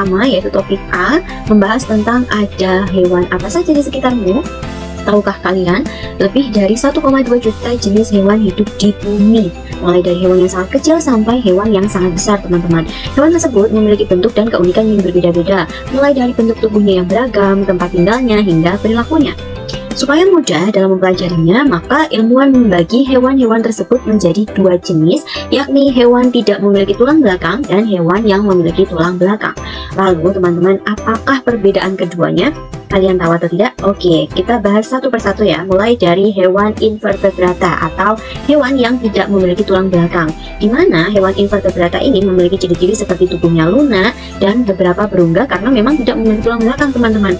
pertama yaitu topik A, membahas tentang ada hewan apa saja di sekitarmu. Tahukah kalian, lebih dari 1,2 juta jenis hewan hidup di bumi, mulai dari hewan yang sangat kecil sampai hewan yang sangat besar, teman-teman. Hewan tersebut memiliki bentuk dan keunikan yang berbeda-beda, mulai dari bentuk tubuhnya yang beragam, tempat tinggalnya, hingga perilakunya. Supaya mudah dalam mempelajarinya, maka ilmuwan membagi hewan-hewan tersebut menjadi dua jenis, yakni hewan tidak memiliki tulang belakang dan hewan yang memiliki tulang belakang. Lalu teman-teman, apakah perbedaan keduanya? Kalian tahu atau tidak? Oke, kita bahas satu persatu ya, mulai dari hewan invertebrata atau hewan yang tidak memiliki tulang belakang, di mana hewan invertebrata ini memiliki ciri-ciri seperti tubuhnya lunak dan beberapa berunggah karena memang tidak memiliki tulang belakang, teman-teman.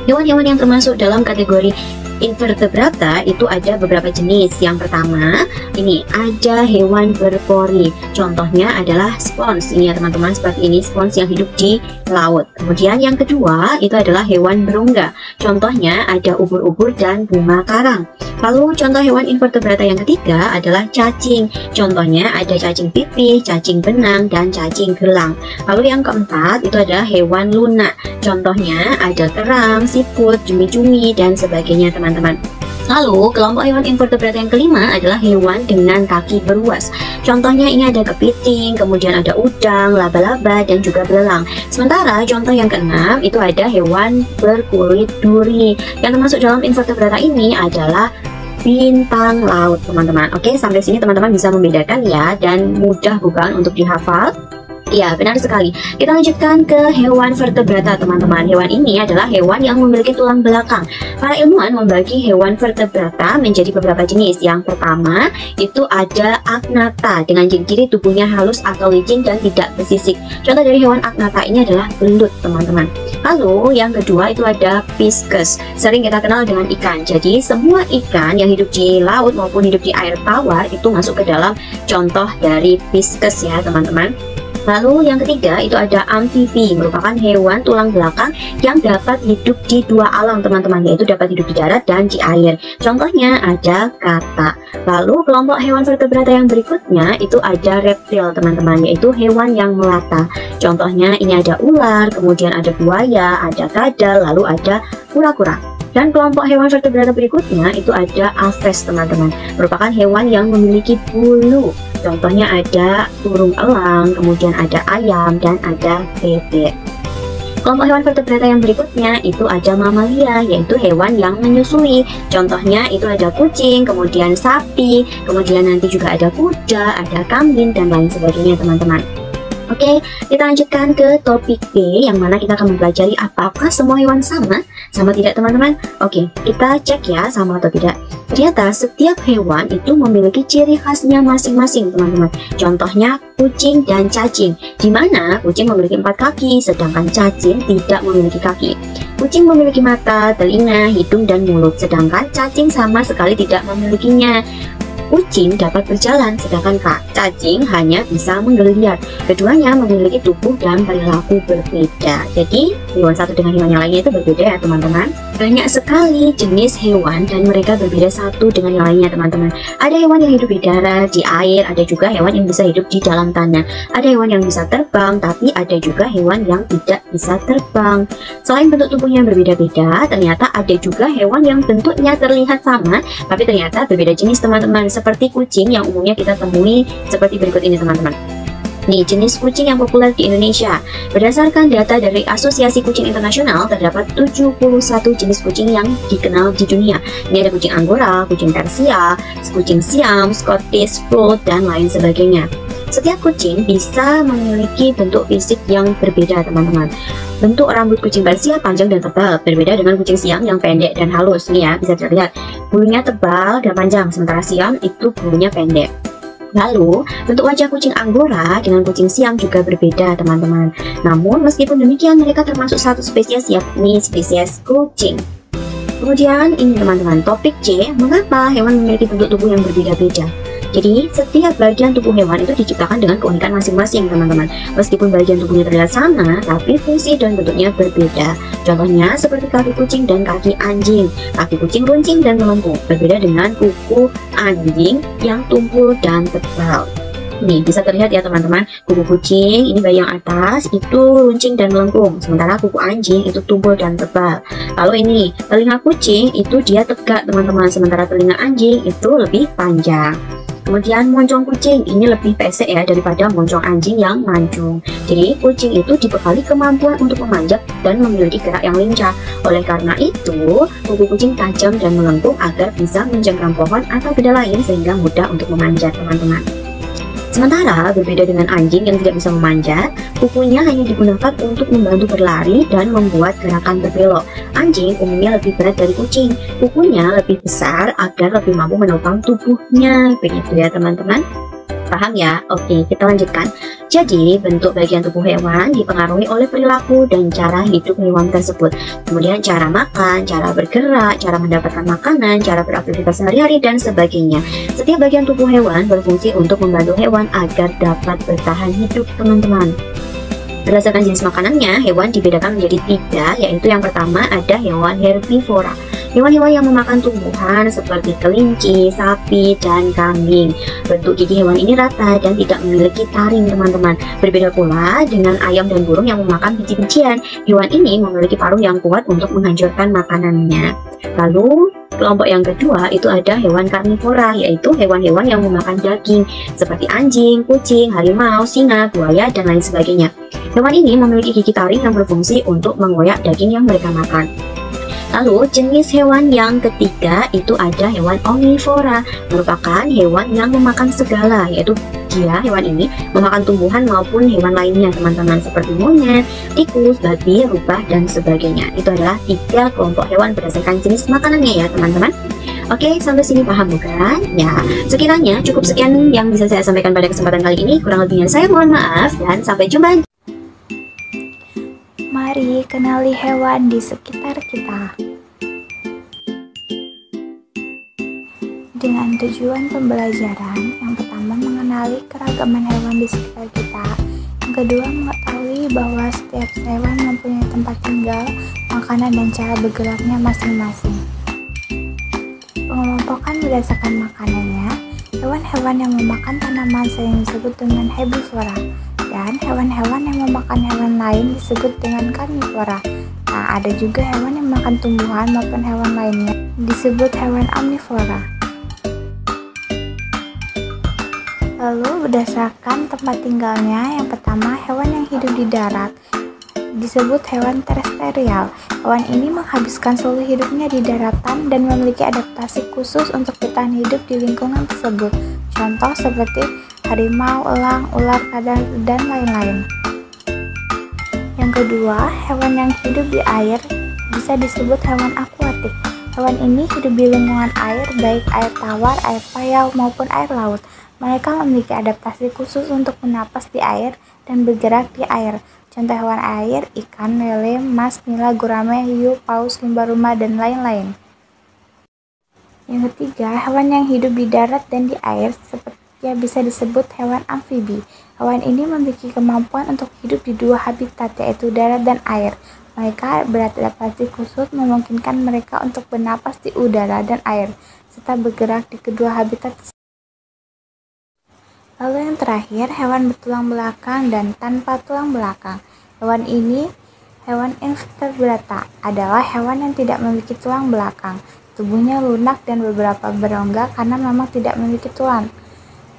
Hewan-hewan yang termasuk dalam kategori invertebrata itu ada beberapa jenis. Yang pertama, ini ada hewan berpori. Contohnya adalah spons. Ini ya teman-teman, seperti ini spons yang hidup di laut. Kemudian yang kedua itu adalah hewan berunggah. Contohnya ada ubur-ubur dan bunga karang. Lalu contoh hewan invertebrata yang ketiga adalah cacing. Contohnya ada cacing pipih, cacing benang, dan cacing gelang. Lalu yang keempat itu adalah hewan lunak. Contohnya ada kerang, siput, cumi-cumi, dan sebagainya, teman-teman. Lalu kelompok hewan invertebrata yang kelima adalah hewan dengan kaki beruas. Contohnya ini ada kepiting, kemudian ada udang, laba-laba, dan juga belalang. Sementara contoh yang keenam itu ada hewan berkulit duri. Yang termasuk dalam invertebrata ini adalah bintang laut, teman-teman. Oke, sampai sini teman-teman bisa membedakan ya, dan mudah bukan untuk dihafal? Ya, benar sekali. Kita lanjutkan ke hewan vertebrata, teman-teman. Hewan ini adalah hewan yang memiliki tulang belakang. Para ilmuwan membagi hewan vertebrata menjadi beberapa jenis. Yang pertama, itu ada agnatha dengan ciri-ciri tubuhnya halus atau licin dan tidak bersisik. Contoh dari hewan agnatha ini adalah belut, teman-teman. Lalu, yang kedua itu ada pisces. Sering kita kenal dengan ikan. Jadi, semua ikan yang hidup di laut maupun hidup di air tawar itu masuk ke dalam contoh dari pisces ya, teman-teman. Lalu yang ketiga itu ada amfibi, merupakan hewan tulang belakang yang dapat hidup di dua alam, teman-teman, yaitu dapat hidup di darat dan di air. Contohnya ada kata. Lalu kelompok hewan vertebrata yang berikutnya itu ada reptil, teman-teman, yaitu hewan yang melata. Contohnya ini ada ular, kemudian ada buaya, ada kadal, lalu ada kura-kura. Dan kelompok hewan vertebrata berikutnya itu ada aves, teman-teman, merupakan hewan yang memiliki bulu. Contohnya ada burung elang, kemudian ada ayam, dan ada bebek. Kelompok hewan vertebrata yang berikutnya itu ada mamalia, yaitu hewan yang menyusui. Contohnya itu ada kucing, kemudian sapi, kemudian nanti juga ada kuda, ada kambing, dan lain sebagainya, teman-teman. Oke, kita lanjutkan ke topik B, yang mana kita akan mempelajari apakah semua hewan sama tidak, teman-teman? Oke, kita cek ya sama atau tidak. Ternyata setiap hewan itu memiliki ciri khasnya masing-masing, teman-teman. Contohnya kucing dan cacing, di mana kucing memiliki 4 kaki, sedangkan cacing tidak memiliki kaki. Kucing memiliki mata, telinga, hidung, dan mulut, sedangkan cacing sama sekali tidak memilikinya. Kucing dapat berjalan, sedangkan cacing hanya bisa menggeliat. Keduanya memiliki tubuh dan perilaku berbeda. Jadi, hewan satu dengan hewan yang lainnya itu berbeda ya, teman-teman. Banyak sekali jenis hewan dan mereka berbeda satu dengan yang lainnya, teman-teman. Ada hewan yang hidup di darat, di air, ada juga hewan yang bisa hidup di dalam tanah. Ada hewan yang bisa terbang, tapi ada juga hewan yang tidak bisa terbang. Selain bentuk tubuhnya yang berbeda-beda, ternyata ada juga hewan yang bentuknya terlihat sama, tapi ternyata berbeda jenis, teman-teman. Seperti kucing yang umumnya kita temui seperti berikut ini, teman-teman. Nih, jenis kucing yang populer di Indonesia. Berdasarkan data dari Asosiasi Kucing Internasional, terdapat 71 jenis kucing yang dikenal di dunia. Ini ada kucing Anggora, kucing Persia, kucing Siam, Scottish Fold, dan lain sebagainya. Setiap kucing bisa memiliki bentuk fisik yang berbeda, teman-teman. Bentuk rambut kucing Persia panjang dan tebal, berbeda dengan kucing Siam yang pendek dan halus. Nih ya, bisa terlihat. Bulunya tebal dan panjang, sementara Siam itu bulunya pendek. Lalu, bentuk wajah kucing Anggora dengan kucing Siam juga berbeda, teman-teman. Namun, meskipun demikian, mereka termasuk satu spesies, yakni spesies kucing. Kemudian, ini teman-teman, topik C, mengapa hewan memiliki bentuk tubuh yang berbeda-beda? Jadi, setiap bagian tubuh hewan itu diciptakan dengan keunikan masing-masing, teman-teman. Meskipun bagian tubuhnya terlihat sama, tapi fungsi dan bentuknya berbeda. Contohnya, seperti kaki kucing dan kaki anjing. Kaki kucing runcing dan melengkung, berbeda dengan kuku anjing yang tumpul dan tebal. Nih, bisa terlihat ya teman-teman, kuku kucing ini bagian atas itu runcing dan melengkung, sementara kuku anjing itu tumpul dan tebal. Lalu ini, telinga kucing itu dia tegak teman-teman, sementara telinga anjing itu lebih panjang. Kemudian moncong kucing ini lebih pesek ya daripada moncong anjing yang mancung. Jadi kucing itu dibekali kemampuan untuk memanjat dan memiliki gerak yang lincah. Oleh karena itu, kuku kucing tajam dan melengkung agar bisa mencengkram pohon atau benda lain sehingga mudah untuk memanjat teman-teman. Sementara berbeda dengan anjing yang tidak bisa memanjat, kukunya hanya digunakan untuk membantu berlari dan membuat gerakan berbelok. Anjing umumnya lebih berat dari kucing, kukunya lebih besar agar lebih mampu menopang tubuhnya. Begitu ya teman-teman. Paham ya? Oke, kita lanjutkan. Jadi, bentuk bagian tubuh hewan dipengaruhi oleh perilaku dan cara hidup hewan tersebut. Kemudian cara makan, cara bergerak, cara mendapatkan makanan, cara beraktivitas sehari-hari, dan sebagainya. Setiap bagian tubuh hewan berfungsi untuk membantu hewan agar dapat bertahan hidup, teman-teman. Berdasarkan jenis makanannya, hewan dibedakan menjadi 3, yaitu yang pertama ada hewan herbivora. Hewan-hewan yang memakan tumbuhan seperti kelinci, sapi, dan kambing. Bentuk gigi hewan ini rata dan tidak memiliki taring, teman-teman. Berbeda pula dengan ayam dan burung yang memakan biji-bijian. Hewan ini memiliki paruh yang kuat untuk menghancurkan makanannya. Lalu, kelompok yang kedua itu ada hewan karnivora, yaitu hewan-hewan yang memakan daging seperti anjing, kucing, harimau, singa, buaya, dan lain sebagainya. Hewan ini memiliki gigi taring yang berfungsi untuk mengoyak daging yang mereka makan. Lalu jenis hewan yang ketiga itu ada hewan omnivora, merupakan hewan yang memakan segala, yaitu dia hewan ini memakan tumbuhan maupun hewan lainnya teman-teman, seperti monyet, tikus, babi, rubah, dan sebagainya. Itu adalah 3 kelompok hewan berdasarkan jenis makanannya ya teman-teman. Oke, sampai sini paham bukan? Ya, sekiranya cukup sekian yang bisa saya sampaikan pada kesempatan kali ini. Kurang lebihnya saya mohon maaf dan sampai jumpa. Mari kenali hewan di sekitar kita. Dengan tujuan pembelajaran, yang pertama mengenali keragaman hewan di sekitar kita. Yang kedua mengetahui bahwa setiap hewan mempunyai tempat tinggal, makanan, dan cara bergeraknya masing-masing. Pengelompokan berdasarkan makanannya, hewan-hewan yang memakan tanaman sering disebut dengan herbivora. Dan hewan-hewan yang memakan hewan lain disebut dengan karnivora. Nah, ada juga hewan yang makan tumbuhan maupun hewan lainnya disebut hewan omnivora. Lalu berdasarkan tempat tinggalnya, yang pertama hewan yang hidup di darat disebut hewan terestrial. Hewan ini menghabiskan seluruh hidupnya di daratan dan memiliki adaptasi khusus untuk bertahan hidup di lingkungan tersebut. Contoh seperti harimau, elang, ular, kadal, dan lain-lain. Yang kedua, hewan yang hidup di air bisa disebut hewan akuatik. Hewan ini hidup di lingkungan air, baik air tawar, air payau, maupun air laut. Mereka memiliki adaptasi khusus untuk bernapas di air dan bergerak di air. Contoh hewan air, ikan, lele, mas, nila, gurame, hiu, paus, lumba-lumba, dan lain-lain. Yang ketiga, hewan yang hidup di darat dan di air seperti bisa disebut hewan amfibi. Hewan ini memiliki kemampuan untuk hidup di 2 habitat, yaitu darat dan air. Mereka beradaptasi khusus memungkinkan mereka untuk bernapas di udara dan air, serta bergerak di kedua habitat. Lalu yang terakhir, hewan bertulang belakang dan tanpa tulang belakang. Hewan ini, hewan invertebrata, adalah hewan yang tidak memiliki tulang belakang. Tubuhnya lunak dan beberapa berongga karena memang tidak memiliki tulang.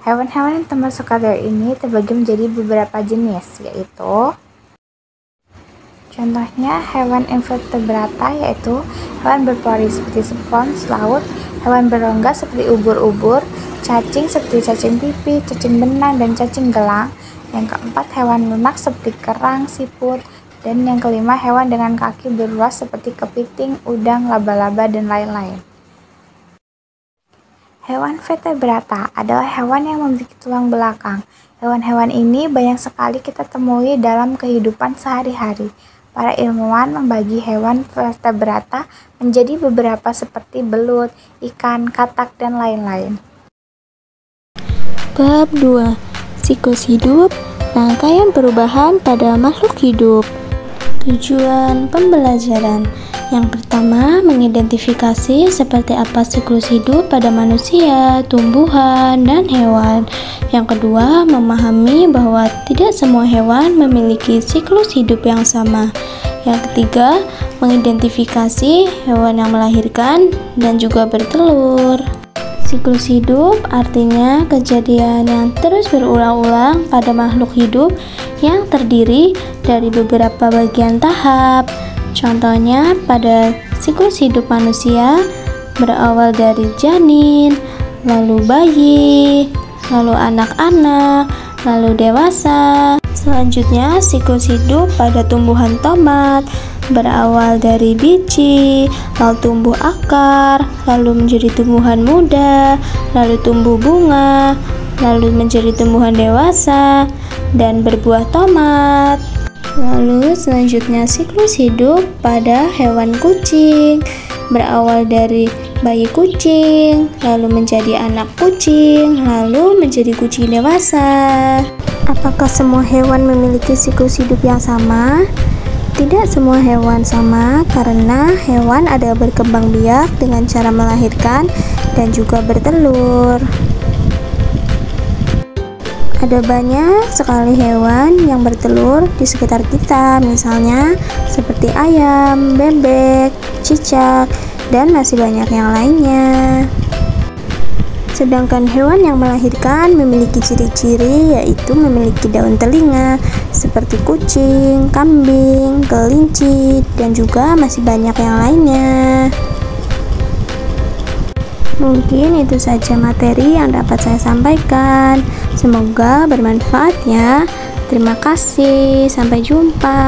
Hewan-hewan yang termasuk kategori ini terbagi menjadi beberapa jenis, yaitu contohnya hewan invertebrata, yaitu hewan berpori seperti spons laut, hewan berongga seperti ubur-ubur, cacing seperti cacing pipih, cacing benang, dan cacing gelang. Yang keempat, hewan lunak seperti kerang, siput. Dan yang kelima, hewan dengan kaki beruas seperti kepiting, udang, laba-laba, dan lain-lain. Hewan vertebrata adalah hewan yang memiliki tulang belakang. Hewan-hewan ini banyak sekali kita temui dalam kehidupan sehari-hari. Para ilmuwan membagi hewan vertebrata menjadi beberapa seperti belut, ikan, katak, dan lain-lain. Bab 2. Siklus hidup, rangkaian perubahan pada makhluk hidup. Tujuan pembelajaran yang pertama, mengidentifikasi seperti apa siklus hidup pada manusia, tumbuhan, dan hewan. Yang kedua, memahami bahwa tidak semua hewan memiliki siklus hidup yang sama. Yang ketiga, mengidentifikasi hewan yang melahirkan dan juga bertelur. Siklus hidup artinya kejadian yang terus berulang-ulang pada makhluk hidup yang terdiri dari beberapa bagian tahap. Contohnya pada siklus hidup manusia berawal dari janin, lalu bayi, lalu anak-anak, lalu dewasa. Selanjutnya siklus hidup pada tumbuhan tomat berawal dari biji, lalu tumbuh akar, lalu menjadi tumbuhan muda, lalu tumbuh bunga, lalu menjadi tumbuhan dewasa, dan berbuah tomat. Lalu selanjutnya siklus hidup pada hewan kucing, berawal dari bayi kucing, lalu menjadi anak kucing, lalu menjadi kucing dewasa. Apakah semua hewan memiliki siklus hidup yang sama? Tidak semua hewan sama, karena hewan ada berkembang biak dengan cara melahirkan dan juga bertelur. Ada banyak sekali hewan yang bertelur di sekitar kita, misalnya seperti ayam, bebek, cicak, dan masih banyak yang lainnya. Sedangkan hewan yang melahirkan memiliki ciri-ciri, yaitu memiliki daun telinga seperti kucing, kambing, kelinci, dan juga masih banyak yang lainnya. Mungkin itu saja materi yang dapat saya sampaikan. Semoga bermanfaat ya. Terima kasih, sampai jumpa.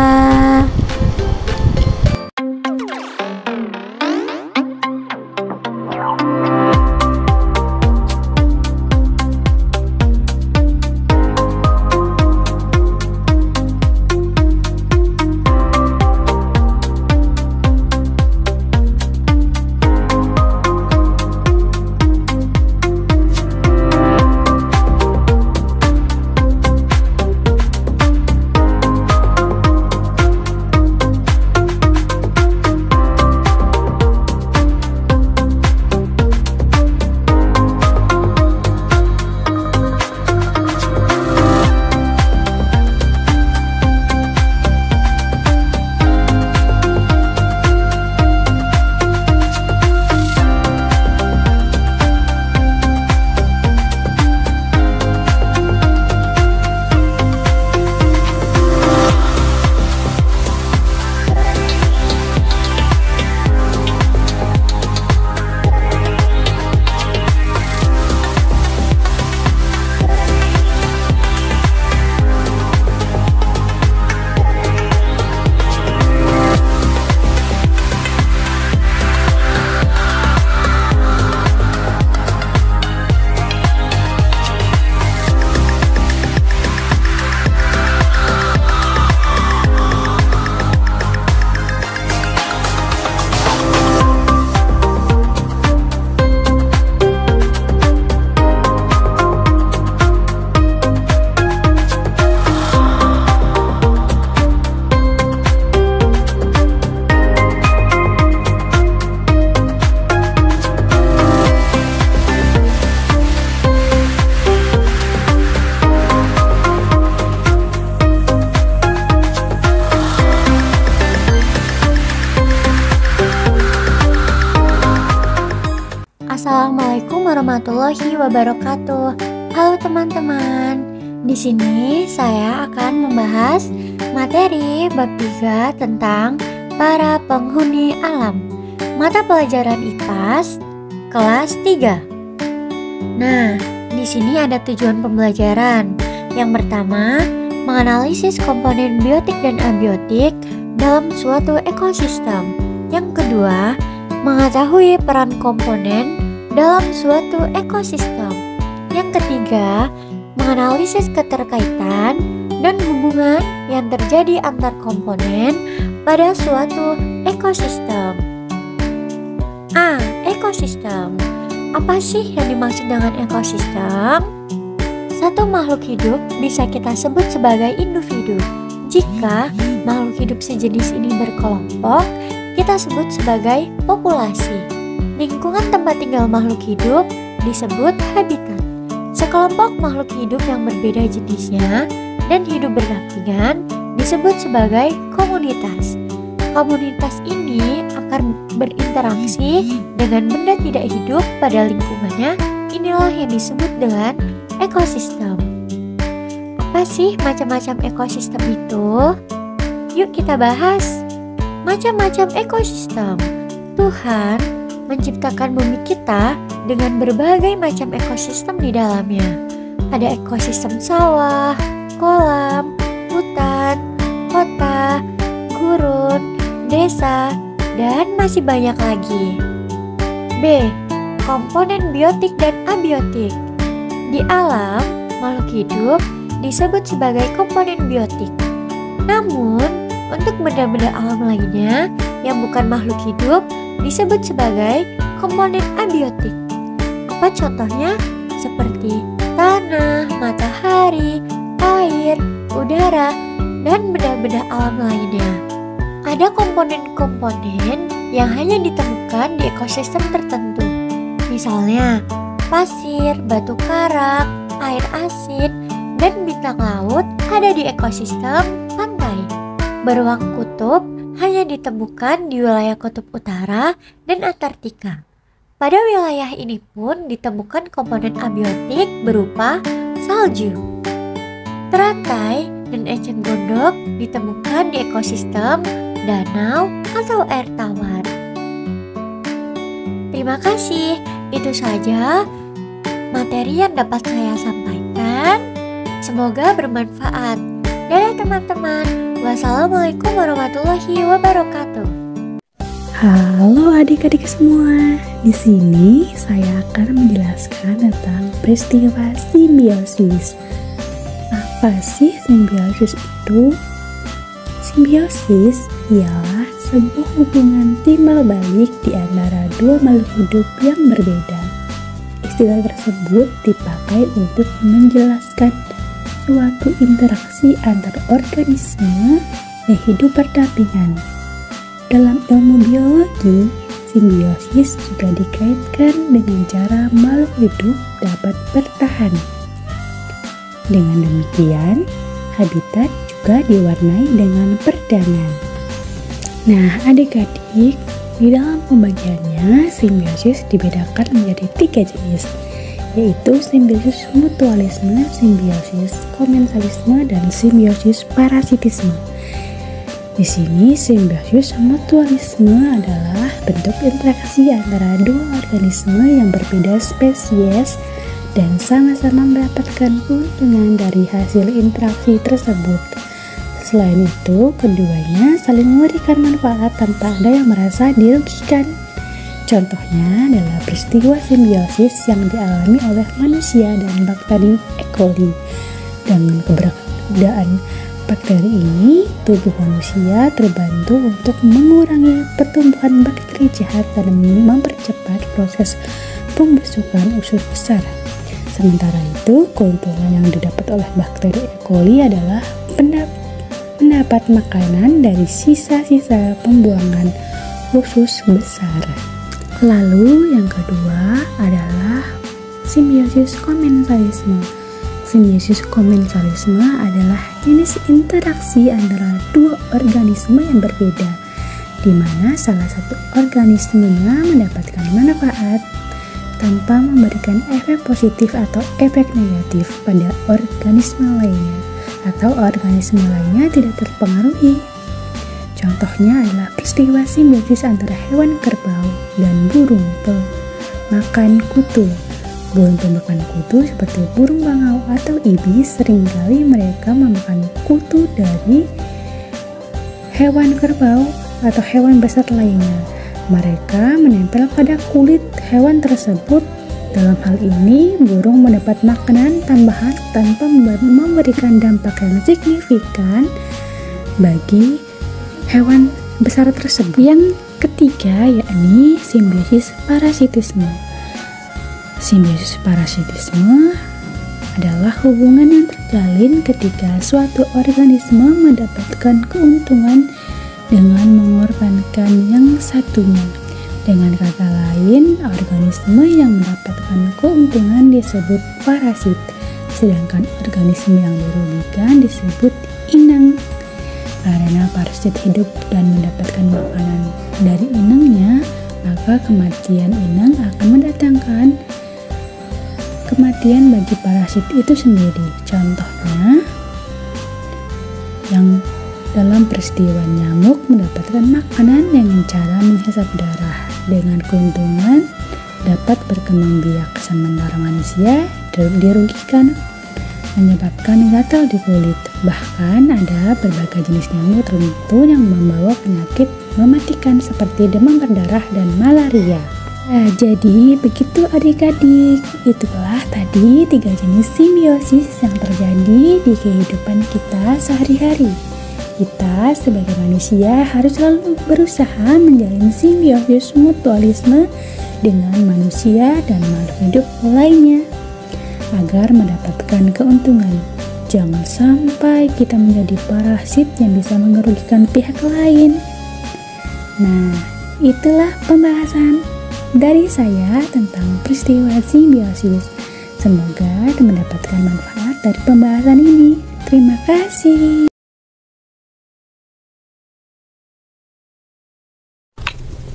Assalamualaikum warahmatullahi wabarakatuh. Halo teman-teman. Di sini saya akan membahas materi bab 3 tentang para penghuni alam. Mata pelajaran IPAS kelas 3. Nah, di sini ada tujuan pembelajaran. Yang pertama, menganalisis komponen biotik dan abiotik dalam suatu ekosistem. Yang kedua, mengetahui peran komponen dalam suatu ekosistem. Yang ketiga, menganalisis keterkaitan dan hubungan yang terjadi antar komponen pada suatu ekosistem. A. Ekosistem. Apa sih yang dimaksud dengan ekosistem? Satu makhluk hidup bisa kita sebut sebagai individu, Jika makhluk hidup sejenis ini berkelompok, kita sebut sebagai populasi. Lingkungan tempat tinggal makhluk hidup disebut habitat. Sekelompok makhluk hidup yang berbeda jenisnya dan hidup berdampingan disebut sebagai komunitas. Komunitas ini akan berinteraksi dengan benda tidak hidup pada lingkungannya. Inilah yang disebut dengan ekosistem. Apa sih macam-macam ekosistem itu? Yuk kita bahas. Macam-macam ekosistem. Tuhan menciptakan bumi kita dengan berbagai macam ekosistem di dalamnya. Ada ekosistem sawah, kolam, hutan, kota, gurun, desa, dan masih banyak lagi. B. Komponen biotik dan abiotik. Di alam, makhluk hidup disebut sebagai komponen biotik. Namun, untuk benda-benda alam lainnya yang bukan makhluk hidup disebut sebagai komponen abiotik. Apa contohnya? Seperti tanah, matahari, air, udara, dan benda-benda alam lainnya. Ada komponen-komponen yang hanya ditemukan di ekosistem tertentu. Misalnya, pasir, batu karang, air asin, dan bintang laut ada di ekosistem pantai. Beruang kutub hanya ditemukan di wilayah kutub utara dan Antartika. Pada wilayah ini pun ditemukan komponen abiotik berupa salju. Teratai dan eceng gondok ditemukan di ekosistem danau atau air tawar. Terima kasih, itu saja materi yang dapat saya sampaikan. Semoga bermanfaat. Dadah teman-teman. Wassalamualaikum warahmatullahi wabarakatuh. Halo adik-adik semua. Di sini saya akan menjelaskan tentang peristiwa simbiosis. Apa sih simbiosis itu? Simbiosis ialah sebuah hubungan timbal balik di antara dua makhluk hidup yang berbeda. Istilah tersebut dipakai untuk menjelaskan suatu interaksi antar organisme yang hidup berdampingan. Dalam ilmu biologi, simbiosis juga dikaitkan dengan cara makhluk hidup dapat bertahan. Dengan demikian, habitat juga diwarnai dengan perdanan. Nah, adik-adik, di dalam pembagiannya, simbiosis dibedakan menjadi 3 jenis, yaitu simbiosis mutualisme, simbiosis komensalisme, dan simbiosis parasitisme. Di sini, simbiosis mutualisme adalah bentuk interaksi antara dua organisme yang berbeda spesies dan sama-sama mendapatkan keuntungan dari hasil interaksi tersebut. Selain itu, keduanya saling memberikan manfaat tanpa ada yang merasa dirugikan. Contohnya adalah peristiwa simbiosis yang dialami oleh manusia dan bakteri E. coli. Dengan keberadaan bakteri ini, tubuh manusia terbantu untuk mengurangi pertumbuhan bakteri jahat dan mempercepat proses pembusukan usus besar. Sementara itu, keuntungan yang didapat oleh bakteri E. coli adalah mendapat makanan dari sisa-sisa pembuangan usus besar. Lalu yang kedua adalah simbiosis komensalisme. Simbiosis komensalisme adalah jenis interaksi antara dua organisme yang berbeda, di mana salah satu organismenya mendapatkan manfaat tanpa memberikan efek positif atau efek negatif pada organisme lainnya, atau organisme lainnya tidak terpengaruhi. Contohnya adalah peristiwa simbiosis antara hewan kerbau dan burung pemakan kutu. Burung pemakan kutu seperti burung bangau atau ibis, seringkali mereka memakan kutu dari hewan kerbau atau hewan besar lainnya. Mereka menempel pada kulit hewan tersebut. Dalam hal ini, burung mendapat makanan tambahan tanpa memberikan dampak yang signifikan bagi hewan besar tersebut. Yang ketiga yakni simbiosis parasitisme. Simbiosis parasitisme adalah hubungan yang terjalin ketika suatu organisme mendapatkan keuntungan dengan mengorbankan yang satunya. Dengan kata lain, organisme yang mendapatkan keuntungan disebut parasit, sedangkan organisme yang dirugikan disebut inang. Karena parasit hidup dan mendapatkan makanan dari inangnya, maka kematian inang akan mendatangkan kematian bagi parasit itu sendiri. Contohnya, yang dalam peristiwa nyamuk mendapatkan makanan dengan cara menghisap darah, dengan keuntungan dapat berkembang biak, sementara manusia dirugikan menyebabkan gatal di kulit. Bahkan ada berbagai jenis nyamuk tertentu yang membawa penyakit mematikan seperti demam berdarah dan malaria. Nah, jadi begitu adik-adik, itulah tadi 3 jenis simbiosis yang terjadi di kehidupan kita sehari-hari. Kita sebagai manusia harus selalu berusaha menjalin simbiosis mutualisme dengan manusia dan makhluk hidup lainnya agar mendapatkan keuntungan. Jangan sampai kita menjadi parasit yang bisa merugikan pihak lain. Nah, itulah pembahasan dari saya tentang peristiwa simbiosis. Semoga mendapatkan manfaat dari pembahasan ini. Terima kasih.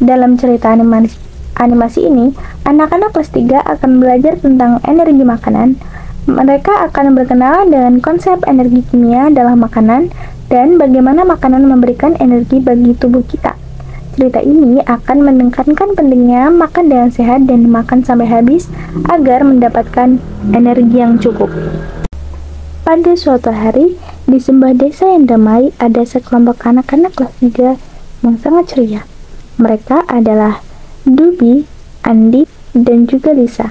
Dalam cerita animasi ini, anak-anak kelas 3 akan belajar tentang energi makanan. Mereka akan berkenalan dengan konsep energi kimia dalam makanan dan bagaimana makanan memberikan energi bagi tubuh kita. Cerita ini akan menekankan pentingnya makan dengan sehat dan makan sampai habis agar mendapatkan energi yang cukup. Pada suatu hari, di sebuah desa yang damai, ada sekelompok anak-anak kelas 3 yang sangat ceria. Mereka adalah Dubi, Andi, dan juga Lisa.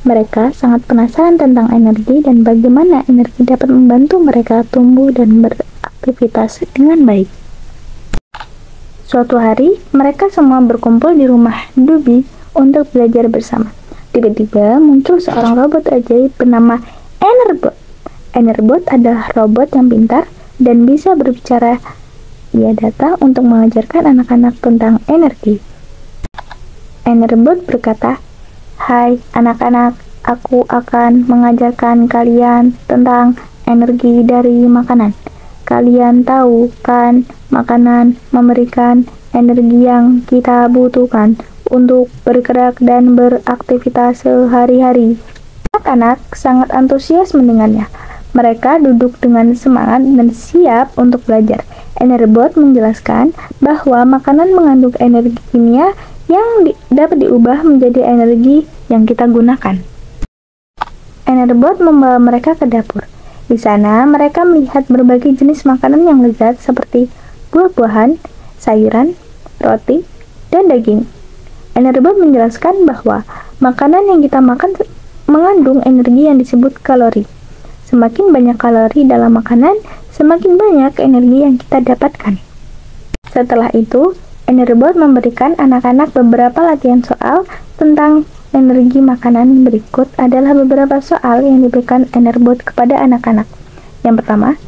Mereka sangat penasaran tentang energi dan bagaimana energi dapat membantu mereka tumbuh dan beraktivitas dengan baik. Suatu hari, mereka semua berkumpul di rumah Dubi untuk belajar bersama. Tiba-tiba muncul seorang robot ajaib bernama Enerbot. Enerbot adalah robot yang pintar dan bisa berbicara. Ia datang untuk mengajarkan anak-anak tentang energi. Enerbot berkata, "Hai anak-anak, aku akan mengajarkan kalian tentang energi dari makanan. Kalian tahu kan, makanan memberikan energi yang kita butuhkan untuk bergerak dan beraktivitas sehari-hari." Anak-anak sangat antusias mendengarnya. Mereka duduk dengan semangat dan siap untuk belajar. Enerbot menjelaskan bahwa makanan mengandung energi kimia yang dapat diubah menjadi energi yang kita gunakan. Enerbot membawa mereka ke dapur. Di sana, mereka melihat berbagai jenis makanan yang lezat seperti buah-buahan, sayuran, roti, dan daging. Enerbot menjelaskan bahwa makanan yang kita makan mengandung energi yang disebut kalori. Semakin banyak kalori dalam makanan, semakin banyak energi yang kita dapatkan. Setelah itu, Enerbot memberikan anak-anak beberapa latihan soal tentang energi makanan. Berikut adalah beberapa soal yang diberikan Enerbot kepada anak-anak. Yang pertama,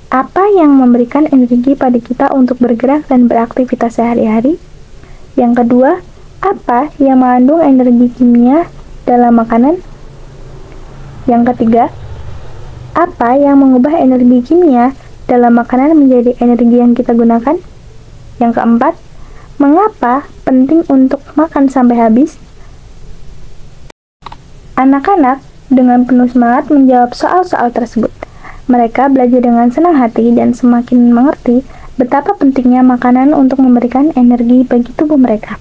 apa yang memberikan energi pada kita untuk bergerak dan beraktivitas sehari-hari? Yang kedua, apa yang mengandung energi kimia dalam makanan? Yang ketiga, apa yang mengubah energi kimia dalam makanan menjadi energi yang kita gunakan? Yang keempat, mengapa penting untuk makan sampai habis? Anak-anak dengan penuh semangat menjawab soal-soal tersebut. Mereka belajar dengan senang hati dan semakin mengerti betapa pentingnya makanan untuk memberikan energi bagi tubuh mereka.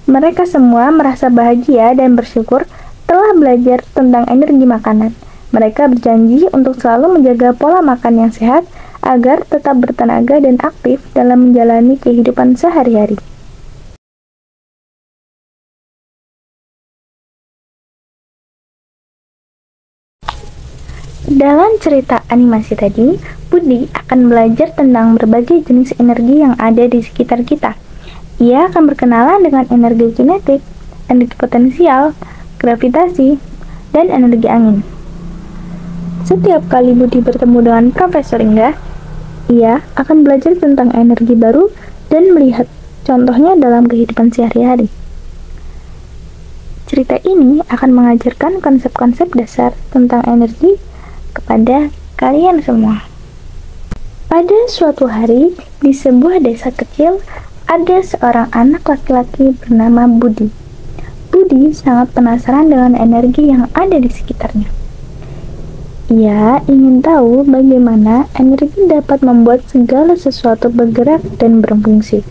Mereka semua merasa bahagia dan bersyukur telah belajar tentang energi makanan. Mereka berjanji untuk selalu menjaga pola makan yang sehat agar tetap bertenaga dan aktif dalam menjalani kehidupan sehari-hari. Dalam cerita animasi tadi, Budi akan belajar tentang berbagai jenis energi yang ada di sekitar kita. Ia akan berkenalan dengan energi kinetik, energi potensial, gravitasi, dan energi angin. Setiap kali Budi bertemu dengan Profesor Ringga, ia akan belajar tentang energi baru dan melihat contohnya dalam kehidupan sehari-hari. Cerita ini akan mengajarkan konsep-konsep dasar tentang energi kepada kalian semua. Pada suatu hari, di sebuah desa kecil, ada seorang anak laki-laki bernama Budi. Budi sangat penasaran dengan energi yang ada di sekitarnya. Ia ingin tahu bagaimana energi dapat membuat segala sesuatu bergerak dan berfungsi.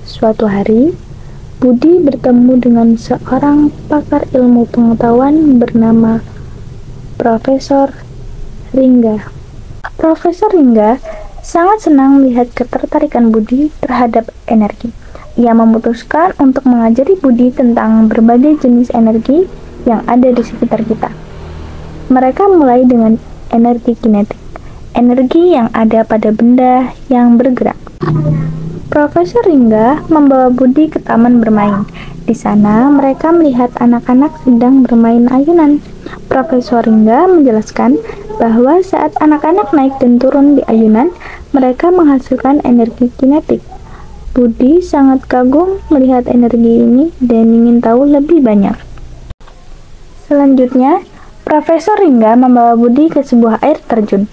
Suatu hari, Budi bertemu dengan seorang pakar ilmu pengetahuan bernama Profesor Ringga. Profesor Ringga sangat senang melihat ketertarikan Budi terhadap energi. Ia memutuskan untuk mengajari Budi tentang berbagai jenis energi yang ada di sekitar kita. Mereka mulai dengan energi kinetik, energi yang ada pada benda yang bergerak. Profesor Ringga membawa Budi ke taman bermain. Di sana mereka melihat anak-anak sedang bermain ayunan. Profesor Ringga menjelaskan bahwa saat anak-anak naik dan turun di ayunan, mereka menghasilkan energi kinetik. Budi sangat kagum melihat energi ini dan ingin tahu lebih banyak. Selanjutnya, Profesor Ringga membawa Budi ke sebuah air terjun.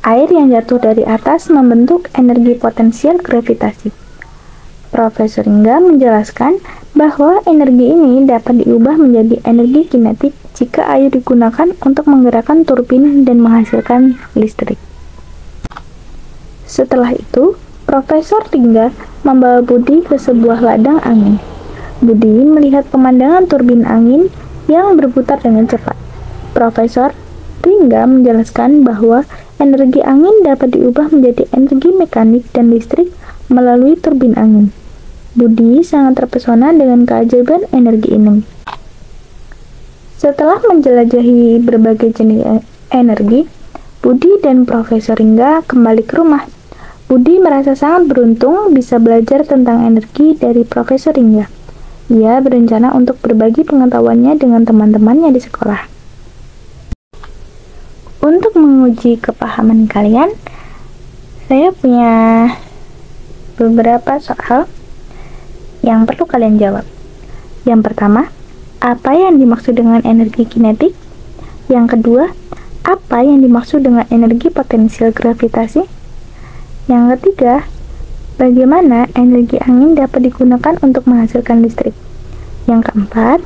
Air yang jatuh dari atas membentuk energi potensial gravitasi. Profesor Ringga menjelaskan bahwa energi ini dapat diubah menjadi energi kinetik jika air digunakan untuk menggerakkan turbin dan menghasilkan listrik. Setelah itu, Profesor Ringga membawa Budi ke sebuah ladang angin. Budi melihat pemandangan turbin angin yang berputar dengan cepat. Profesor Ringga menjelaskan bahwa energi angin dapat diubah menjadi energi mekanik dan listrik melalui turbin angin. Budi sangat terpesona dengan keajaiban energi ini. Setelah menjelajahi berbagai jenis energi, Budi dan Profesor Ringga kembali ke rumah. Budi merasa sangat beruntung bisa belajar tentang energi dari Profesor Ringga. Ia berencana untuk berbagi pengetahuannya dengan teman-temannya di sekolah. Untuk menguji kepahaman kalian, saya punya beberapa soal yang perlu kalian jawab. Yang pertama, apa yang dimaksud dengan energi kinetik? Yang kedua, apa yang dimaksud dengan energi potensial gravitasi? Yang ketiga, bagaimana energi angin dapat digunakan untuk menghasilkan listrik? Yang keempat,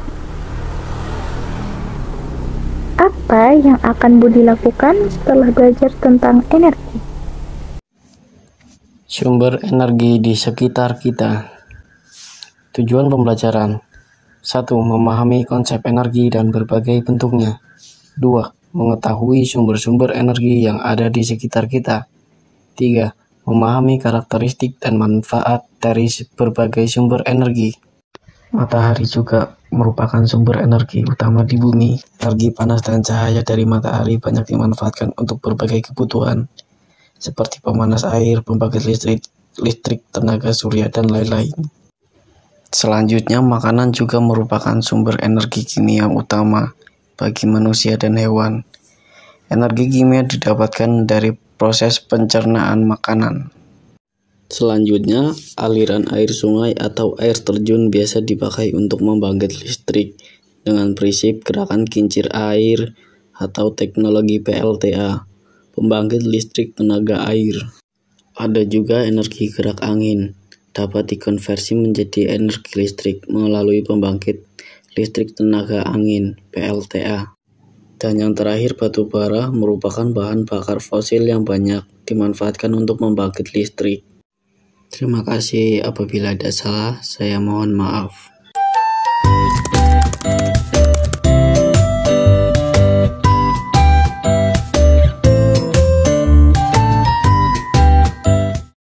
apa yang akan Budi lakukan setelah belajar tentang energi? Sumber energi di sekitar kita. Tujuan pembelajaran: 1. Memahami konsep energi dan berbagai bentuknya. 2. Mengetahui sumber-sumber energi yang ada di sekitar kita. 3. Memahami karakteristik dan manfaat dari berbagai sumber energi. Matahari juga merupakan sumber energi utama di bumi. Energi panas dan cahaya dari matahari banyak dimanfaatkan untuk berbagai kebutuhan, seperti pemanas air, pembangkit listrik, tenaga surya, dan lain-lain. Selanjutnya, makanan juga merupakan sumber energi kimia utama bagi manusia dan hewan. Energi kimia didapatkan dari proses pencernaan makanan. Selanjutnya, aliran air sungai atau air terjun biasa dipakai untuk membangkit listrik dengan prinsip gerakan kincir air atau teknologi PLTA, pembangkit listrik tenaga air. Ada juga energi gerak angin, dapat dikonversi menjadi energi listrik melalui pembangkit listrik tenaga angin PLTA. Dan yang terakhir, batu bara merupakan bahan bakar fosil yang banyak dimanfaatkan untuk membangkit listrik. Terima kasih, apabila ada salah, saya mohon maaf.